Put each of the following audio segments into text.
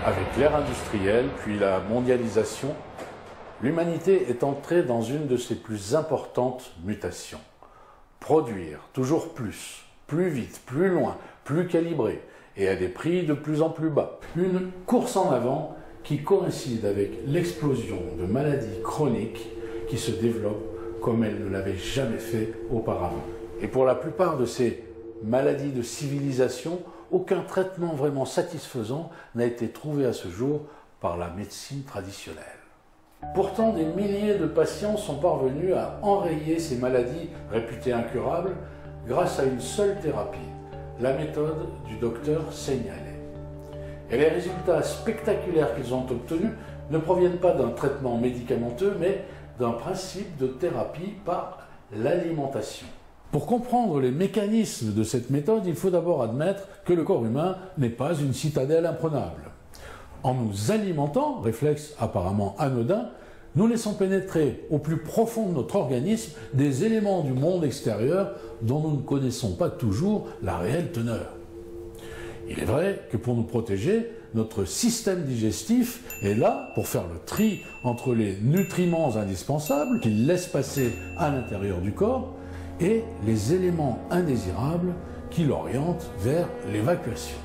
Avec l'ère industrielle, puis la mondialisation, l'humanité est entrée dans une de ses plus importantes mutations. Produire toujours plus, plus vite, plus loin, plus calibré, et à des prix de plus en plus bas. Une course en avant qui coïncide avec l'explosion de maladies chroniques qui se développent comme elles ne l'avaient jamais fait auparavant. Et pour la plupart de ces maladies de civilisation, aucun traitement vraiment satisfaisant n'a été trouvé à ce jour par la médecine traditionnelle. Pourtant, des milliers de patients sont parvenus à enrayer ces maladies réputées incurables grâce à une seule thérapie, la méthode du docteur Seignalé. Et les résultats spectaculaires qu'ils ont obtenus ne proviennent pas d'un traitement médicamenteux, mais d'un principe de thérapie par l'alimentation. Pour comprendre les mécanismes de cette méthode, il faut d'abord admettre que le corps humain n'est pas une citadelle imprenable. En nous alimentant, réflexe apparemment anodin, nous laissons pénétrer au plus profond de notre organisme des éléments du monde extérieur dont nous ne connaissons pas toujours la réelle teneur. Il est vrai que pour nous protéger, notre système digestif est là pour faire le tri entre les nutriments indispensables qu'il laisse passer à l'intérieur du corps et les éléments indésirables qui l'orientent vers l'évacuation.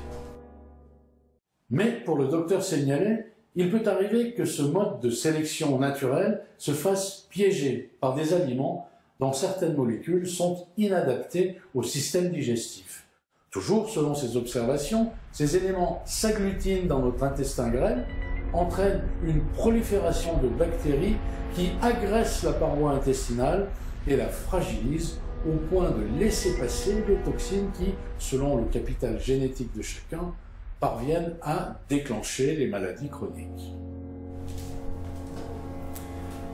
Mais pour le docteur Seignalé, il peut arriver que ce mode de sélection naturelle se fasse piéger par des aliments dont certaines molécules sont inadaptées au système digestif. Toujours selon ses observations, ces éléments s'agglutinent dans notre intestin grêle, entraînent une prolifération de bactéries qui agressent la paroi intestinale et la fragilisent au point de laisser passer les toxines qui, selon le capital génétique de chacun, parviennent à déclencher les maladies chroniques.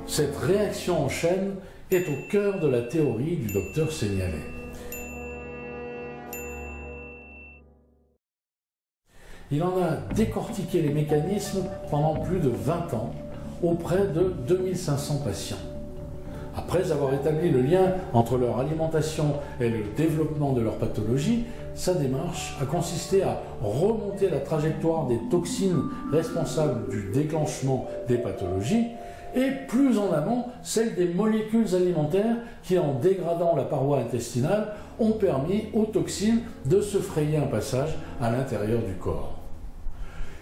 Cette réaction en chaîne est au cœur de la théorie du docteur Seignalé. Il en a décortiqué les mécanismes pendant plus de 20 ans auprès de 2500 patients. Après avoir établi le lien entre leur alimentation et le développement de leur pathologie, sa démarche a consisté à remonter la trajectoire des toxines responsables du déclenchement des pathologies et plus en amont, celle des molécules alimentaires qui, en dégradant la paroi intestinale, ont permis aux toxines de se frayer un passage à l'intérieur du corps.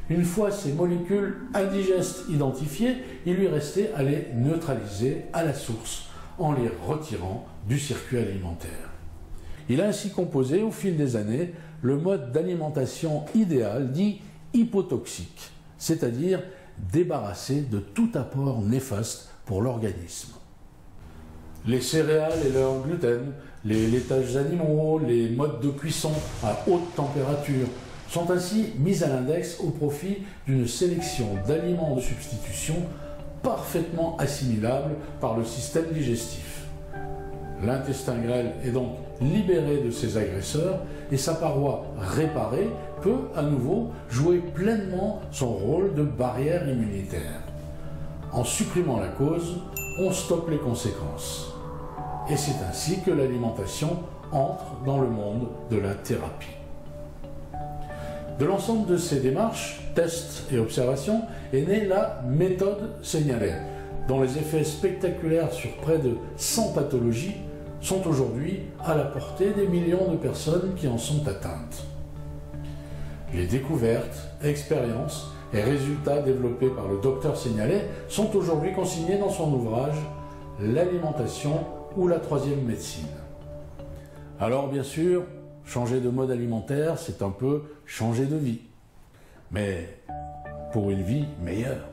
Une fois ces molécules indigestes identifiées, il lui restait à les neutraliser à la source, en les retirant du circuit alimentaire. Il a ainsi composé, au fil des années, le mode d'alimentation idéal dit hypotoxique, c'est-à-dire débarrassé de tout apport néfaste pour l'organisme. Les céréales et leur gluten, les laitages animaux, les modes de cuisson à haute température sont ainsi mis à l'index au profit d'une sélection d'aliments de substitution parfaitement assimilables par le système digestif. L'intestin grêle est donc libéré de ses agresseurs et sa paroi réparée peut à nouveau jouer pleinement son rôle de barrière immunitaire. En supprimant la cause, on stoppe les conséquences. Et c'est ainsi que l'alimentation entre dans le monde de la thérapie. De l'ensemble de ces démarches, tests et observations, est née la méthode Seignalé, dont les effets spectaculaires sur près de 100 pathologies sont aujourd'hui à la portée des millions de personnes qui en sont atteintes. Les découvertes, expériences et résultats développés par le docteur Seignalé sont aujourd'hui consignés dans son ouvrage « L'alimentation ou la troisième médecine ». Alors bien sûr, changer de mode alimentaire, c'est un peu changer de vie, mais pour une vie meilleure.